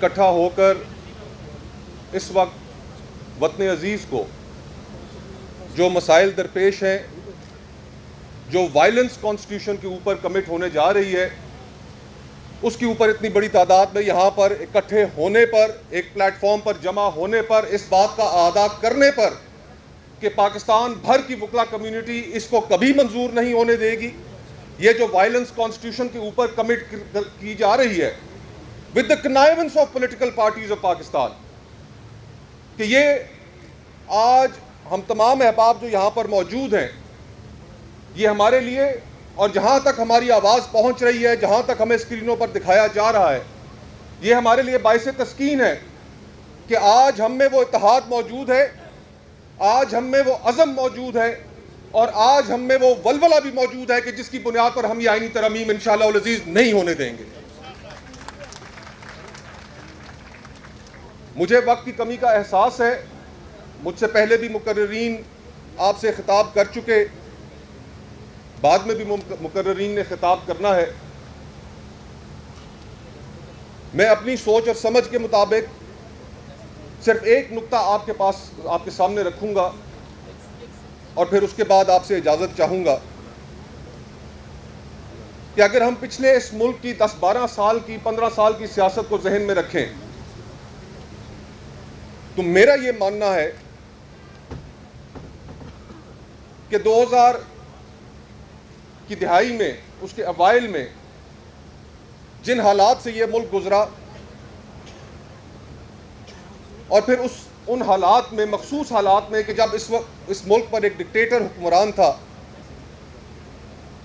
اکٹھا ہو کر اس وقت وطن عزیز کو جو مسائل درپیش ہیں، جو وائلنس کانسٹیٹیوشن کے اوپر کمٹ ہونے جا رہی ہے، اس کے اوپر اتنی بڑی تعداد میں یہاں پر اکٹھے ہونے پر، ایک پلیٹ فارم پر جمع ہونے پر، اس بات کا اعادہ کرنے پر کہ پاکستان بھر کی وکلا کمیونٹی اس کو کبھی منظور نہیں ہونے دے گی، یہ جو وائلنس کانسٹیٹیوشن کے اوپر کمٹ کی جا رہی ہے with the connivance of political parties of Pakistan, کہ یہ آج ہم تمام احباب جو یہاں پر موجود ہیں، یہ ہمارے لیے، اور جہاں تک ہماری آواز پہنچ رہی ہے، جہاں تک ہمیں اسکرینوں پر دکھایا جا رہا ہے، یہ ہمارے لیے باعث تسکین ہے کہ آج ہم میں وہ اتحاد موجود ہے، آج ہم میں وہ عزم موجود ہے، اور آج ہم میں وہ ولولہ بھی موجود ہے کہ جس کی بنیاد پر ہم یہ آئینی ترامیم انشاءاللہ العزیز نہیں ہونے دیں گے۔ مجھے وقت کی کمی کا احساس ہے، مجھ سے پہلے بھی مقررین آپ سے خطاب کر چکے، بعد میں بھی مقررین نے خطاب کرنا ہے۔ میں اپنی سوچ اور سمجھ کے مطابق صرف ایک نقطہ آپ کے سامنے رکھوں گا، اور پھر اس کے بعد آپ سے اجازت چاہوں گا کہ اگر ہم پچھلے اس ملک کی 10-12 سال کی 15 سال کی سیاست کو ذہن میں رکھیں تو میرا یہ ماننا ہے کہ 2000 کی دہائی میں، اس کے اوائل میں جن حالات سے یہ ملک گزرا، اور پھر ان حالات میں، مخصوص حالات میں، کہ جب اس وقت اس ملک پر ایک ڈکٹیٹر حکمران تھا،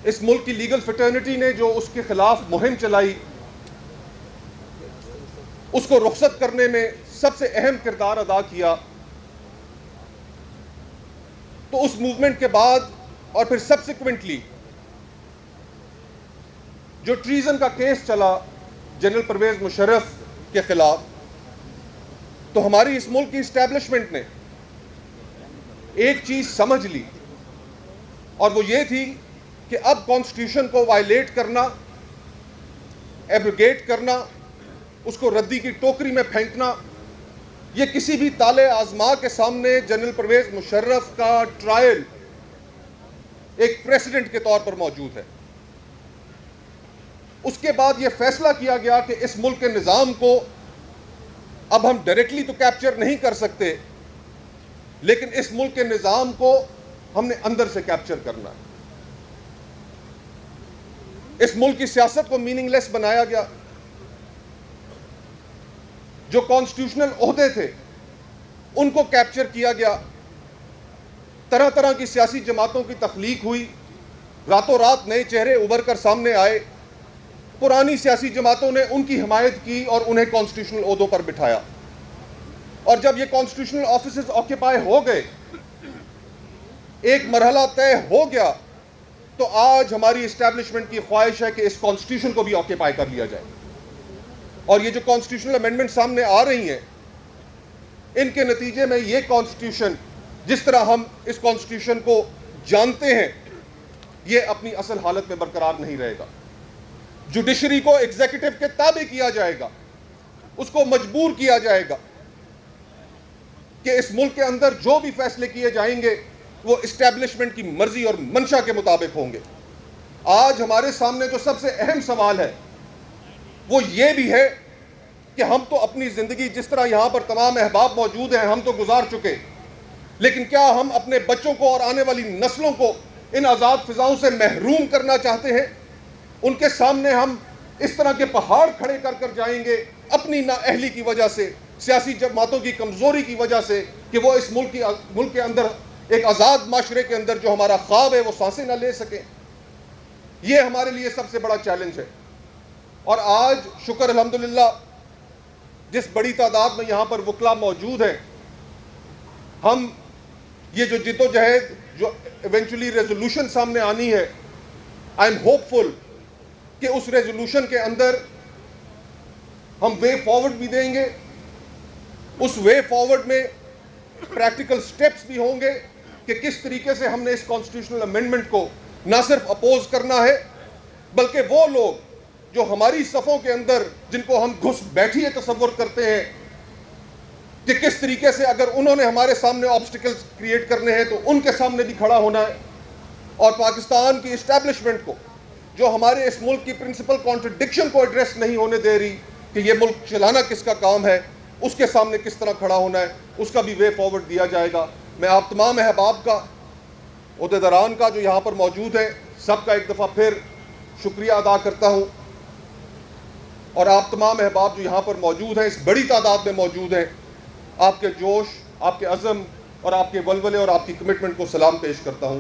اس ملک کی لیگل فٹرنیٹی نے جو اس کے خلاف مہم چلائی، اس کو رخصت کرنے میں سب سے اہم کردار ادا کیا، تو اس موومنٹ کے بعد اور پھر سبسیکوینٹلی جو ٹریزن کا کیس چلا جنرل پرویز مشرف کے خلاف، تو ہماری اس ملک کی اسٹیبلشمنٹ نے ایک چیز سمجھ لی، اور وہ یہ تھی کہ اب کانسٹیٹیوشن کو وائلیٹ کرنا، ایبروگیٹ کرنا، اس کو ردی کی ٹوکری میں پھینکنا، یہ کسی بھی تالے آزما کے سامنے جنرل پرویز مشرف کا ٹرائل ایک پریسیڈنٹ کے طور پر موجود ہے۔ اس کے بعد یہ فیصلہ کیا گیا کہ اس ملک کے نظام کو اب ہم ڈائریکٹلی تو کیپچر نہیں کر سکتے، لیکن اس ملک کے نظام کو ہم نے اندر سے کیپچر کرنا ہے۔ اس ملک کی سیاست کو میننگ لیس بنایا گیا، جو کانسٹیٹیوشنل عہدے تھے ان کو کیپچر کیا گیا، طرح طرح کی سیاسی جماعتوں کی تخلیق ہوئی، راتوں رات نئے چہرے ابھر کر سامنے آئے، پرانی سیاسی جماعتوں نے ان کی حمایت کی اور انہیں کانسٹیٹیوشنل عہدوں پر بٹھایا، اور جب یہ کانسٹیٹیوشنل آفیسز آکیپائی ہو گئے، ایک مرحلہ طے ہو گیا، تو آج ہماری اسٹیبلشمنٹ کی خواہش ہے کہ اس کانسٹیٹیوشن کو بھی آکیپائی کر لیا جائے، اور یہ جو کانسٹیٹیوشنل امینڈمنٹ سامنے آ رہی ہیں، ان کے نتیجے میں یہ کانسٹیٹیوشن جس طرح ہم اس کانسٹیٹیوشن کو جانتے ہیں، یہ اپنی اصل حالت میں برقرار نہیں رہے گا۔ جوڈیشری کو ایگزیکٹو کے تابع کیا جائے گا، اس کو مجبور کیا جائے گا کہ اس ملک کے اندر جو بھی فیصلے کیے جائیں گے وہ اسٹیبلشمنٹ کی مرضی اور منشا کے مطابق ہوں گے۔ آج ہمارے سامنے جو سب سے اہم سوال ہے وہ یہ بھی ہے کہ ہم تو اپنی زندگی، جس طرح یہاں پر تمام احباب موجود ہیں، ہم تو گزار چکے، لیکن کیا ہم اپنے بچوں کو اور آنے والی نسلوں کو ان آزاد فضاؤں سے محروم کرنا چاہتے ہیں؟ ان کے سامنے ہم اس طرح کے پہاڑ کھڑے کر کر جائیں گے اپنی نااہلی کی وجہ سے، سیاسی جماعتوں کی کمزوری کی وجہ سے، کہ وہ اس ملک کے اندر ایک آزاد معاشرے کے اندر جو ہمارا خواب ہے وہ سانسیں نہ لے سکیں؟ یہ ہمارے لیے سب سے بڑا چیلنج ہے۔ اور آج شکر الحمدللہ جس بڑی تعداد میں یہاں پر وکلا موجود ہیں، ہم یہ جو جد و جہد جو ایونچولی ریزولوشن سامنے آنی ہے، آئی ایم ہوپ فل کہ اس ریزولوشن کے اندر ہم وے فارورڈ بھی دیں گے، اس وے فارورڈ میں پریکٹیکل سٹیپس بھی ہوں گے کہ کس طریقے سے ہم نے اس کانسٹیٹیوشنل امینڈمنٹ کو نہ صرف اپوز کرنا ہے، بلکہ وہ لوگ جو ہماری صفوں کے اندر جن کو ہم گھس بیٹھیے تصور کرتے ہیں کہ کس طریقے سے اگر انہوں نے ہمارے سامنے آبسٹیکلز کریٹ کرنے ہیں تو ان کے سامنے بھی کھڑا ہونا ہے، اور پاکستان کی اسٹیبلشمنٹ کو جو ہمارے اس ملک کی پرنسپل کانٹرڈکشن کو ایڈریس نہیں ہونے دے رہی کہ یہ ملک چلانا کس کا کام ہے، اس کے سامنے کس طرح کھڑا ہونا ہے، اس کا بھی وے فارورڈ دیا جائے گا۔ میں آپ تمام احباب کا، عہدیداران کا جو یہاں پر موجود ہیں، سب کا ایک دفعہ پھر شکریہ ادا کرتا ہوں، اور آپ تمام احباب جو یہاں پر موجود ہیں، اس بڑی تعداد میں موجود ہیں، آپ کے جوش، آپ کے عزم اور آپ کے ولولے اور آپ کی کمٹمنٹ کو سلام پیش کرتا ہوں۔